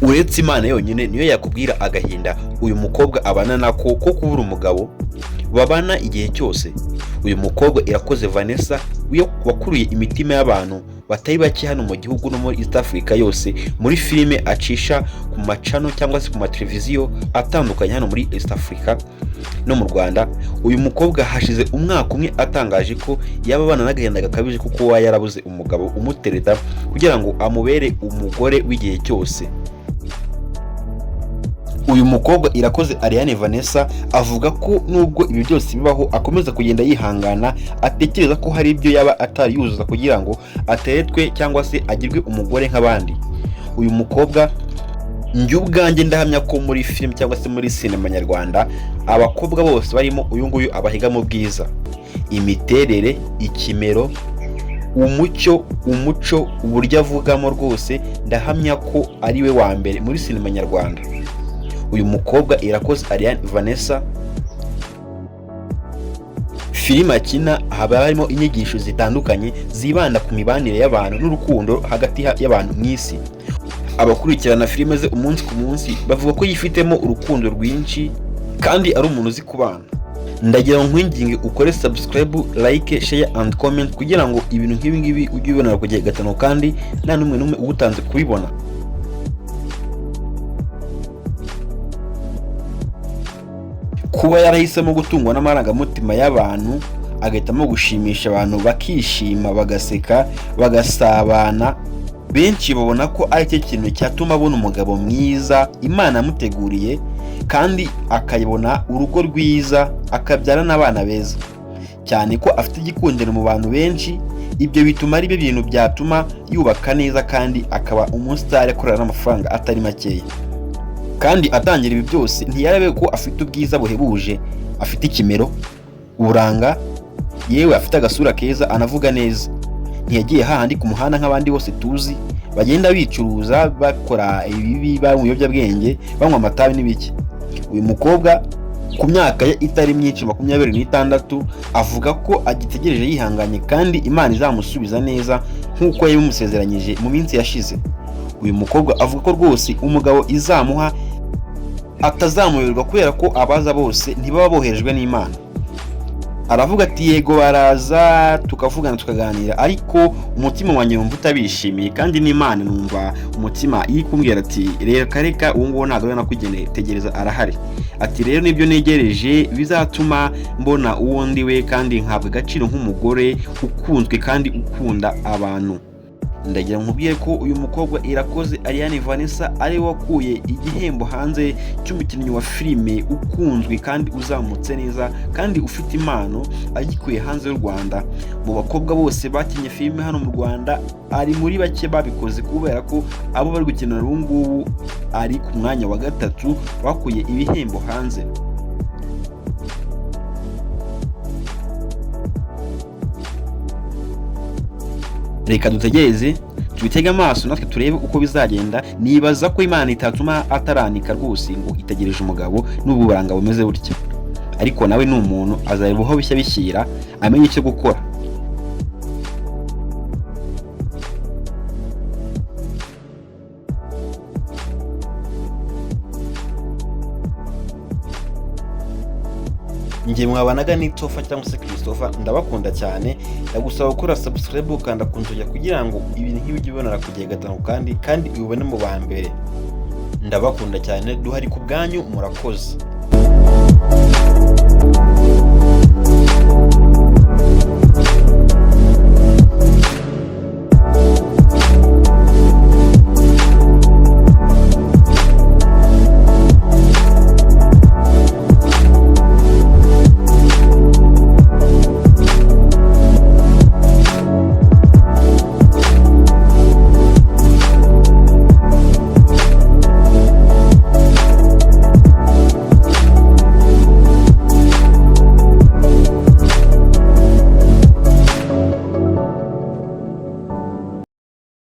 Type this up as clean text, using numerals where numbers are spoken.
uretse Imana yonyine niyo yakubwira agahinda uyu mukobwa abana nako ko kubura umugabo babana igihe cyose. Uyu mukobwa Irakoze Vanessa wakuruye imitima y'abantu batari bake hano mu gihugu no muri East Africa yose muri filime acisha ku macano cyangwa se ku mateleviziyo atandukanye hano muri East Africa no mu Rwanda. Uyu mukobwa hashize umwaka umwe atangaje ko yababana n'agahinda gakabije kuko yarabuze umugabo umutereta kugira ngo amubere umugore w'igihe cyose. Uyu mukobwa Irakoze Ariane Vanessa avuga ko nubwo ibi byose bibaho akomeza kugenda yihangana, atekereza ko hari ibyo yaba atari yuzuza kugira ngo ateretwe cyangwa se agirwe umugore nk'abandi. Uyu mukobwa njye ubwanjye ndahamya ko muri film cyangwa se muri sinema nyarwanda abakobwa bose barimo uyu nguyu abahiga mu bwiza, imiterere, ikimero, umuco, uburyo avugamo rwose ndahamya ko ari we wa mbere muri sinema nyarwanda. Uyu mukobwa Irakoze Ariane Vanessa filime akina haba harimo inyigisho zitandukanye zibanda ku mibanire y'abantu n'urukundo hagati y'abantu mw'isi. Abakurikirana filime ze umunsi ku munsi bavuga ko yifitemo urukundo rwinshi kandi ari umuntu uzi kubana. Ndagira ngo nkwinginge ukore subscribe, like, share and comment kugira ngo ibintu nk'ibi ngibi ujye ubibona ku gihe gatano kandi nta n'umwe ubutanze kubibona. Kuba yarahisemo gutungwa n'amarangamutima y'abantu agahitamo gushimisha abantu bakishima bagaseka bagasabana, benshi babona ko ari cyo kintu cyatuma abona umugabo mwiza Imana yamuteguriye kandi akayibona urugo rwiza akabyara n'abana beza, cyane ko afite igikundiro mu bantu benshi. Ibyo bituma ari byo bintu byatuma yubaka neza kandi akaba umusitari akorera n'amafaranga atari makeya. Kandi atangira ibi byose ntiyarabe ko afite ubwiza buhebuje, afite ikimero, uburanga, yewe afite agasura keza, anavuga neza. Ntiyagiye hahandi ku muhanda nk'abandi bose tuzi bagenda bicuruza bakora ibibi banywa ibiyobyabwenge banywa amatabi n'ibiki. Uyu mukobwa ku myaka ye itari myinshi 26 avuga ko agitegereje yihanganye kandi Imana izamusubiza neza nk'uko yabimusezeranyije mu minsi yashize. Uyu mukobwa avuga ko rwose umugabo izamuha atazamuyoberwa kubera ko abaza bose ntibaba boherejwe n'Imana. Aravuga ati yego baraza tukavugana tukaganira ariko umutima wanjye numva utabishimiye kandi n'Imana numva umutima iri kumbwira ati reka uwo nguwo ntabwo ari nakugeneye, tegereza arahari. Ati rero nibyo negereje bizatuma mbona uwo ndiwe kandi nhabwa agaciro nk'umugore ukunzwe kandi ukunda abantu. Ndagira nkubwiye ko uyu mukobwa Irakoze Ariane Vanessa ari wakuye igihembo hanze cy'umukinnyi wa filime ukunzwe kandi uzamutse neza kandi ufite impano, agikuye hanze y'u Rwanda. Mu bakobwa bose bakinye filime hano mu Rwanda ari muri bake babikoze kubera ko abo bari gukinana ubu ngubu ari ku mwanya wa 3 bakuye ibihembo hanze. Reka dutegereze tubitege amaso natwe turebe uko bizagenda. Nibaza ko Imana itatuma ataranika rwose ngo itegereje umugabo n'uburanga bumeze burya, ariko nawe ni umuntu azarebaho bishya bishyira amenye icyo gukora. Ngiye mwabanaga n'Itofa cyangwa se Christopher, ndabakunda cyane. Ndagusaba gukora subscribe ukanda kunzoya kugira ngo ibintu nk'ibi ujye ubibona ku gihe gatanu kandi ubibone mu ba mbere. Ndabakunda cyane, duhari ku bwanyu, murakoze.